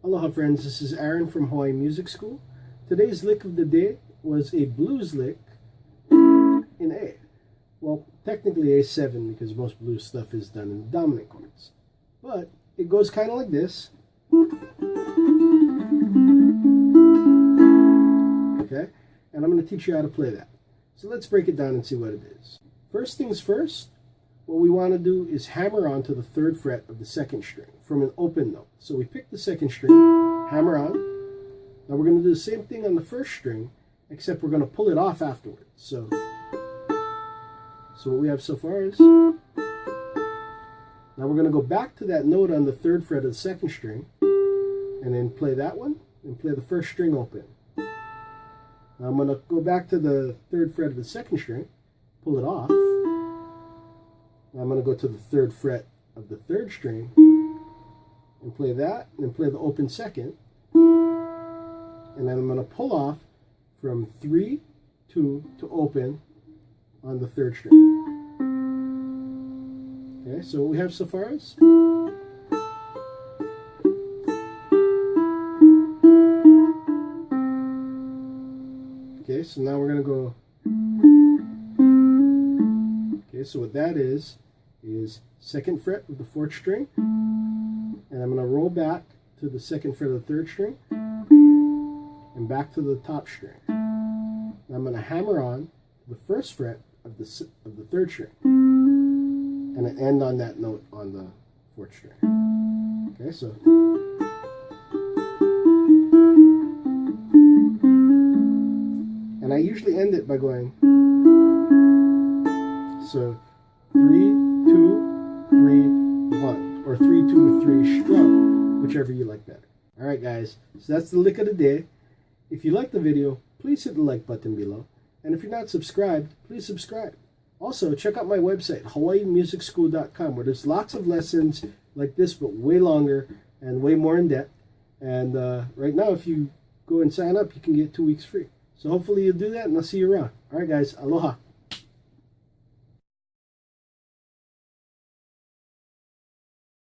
Aloha friends, this is Aaron from Hawaii Music School. Today's lick of the day was a blues lick in A. Well, technically A7 because most blues stuff is done in the dominant chords. But it goes kind of like this. Okay, and I'm going to teach you how to play that. So let's break it down and see what it is. First things first, what we want to do is hammer onto the 3rd fret of the 2nd string from an open note. So we pick the 2nd string, hammer on. Now we're going to do the same thing on the 1st string, except we're going to pull it off afterwards. So what we have so far is, now we're going to go back to that note on the 3rd fret of the 2nd string, and then play that one, and play the 1st string open. Now I'm going to go back to the 3rd fret of the 2nd string, pull it off. Now I'm going to go to the 3rd fret of the 3rd string and play that, and then play the open 2nd. And then I'm going to pull off from 3, 2 to open on the 3rd string. Okay, so what we have so far is, okay, so now we're going to go, okay, so what that is 2nd fret of the 4th string, and I'm going to roll back to the 2nd fret of the 3rd string, and back to the top string. Now I'm going to hammer on the 1st fret of the 3rd string, and I end on that note on the 4th string. Okay, so and I usually end it by going, so 3, 2, 3, 1, or 3, 2, 3 strung, whichever you like better. Alright guys, so that's the lick of the day. If you liked the video, please hit the like button below. And if you're not subscribed, please subscribe. Also, check out my website, hawaiimusicschool.com, where there's lots of lessons like this, but way longer and way more in depth. And right now, if you go and sign up, you can get 2 weeks free. So hopefully you'll do that, and I'll see you around. Alright guys, aloha.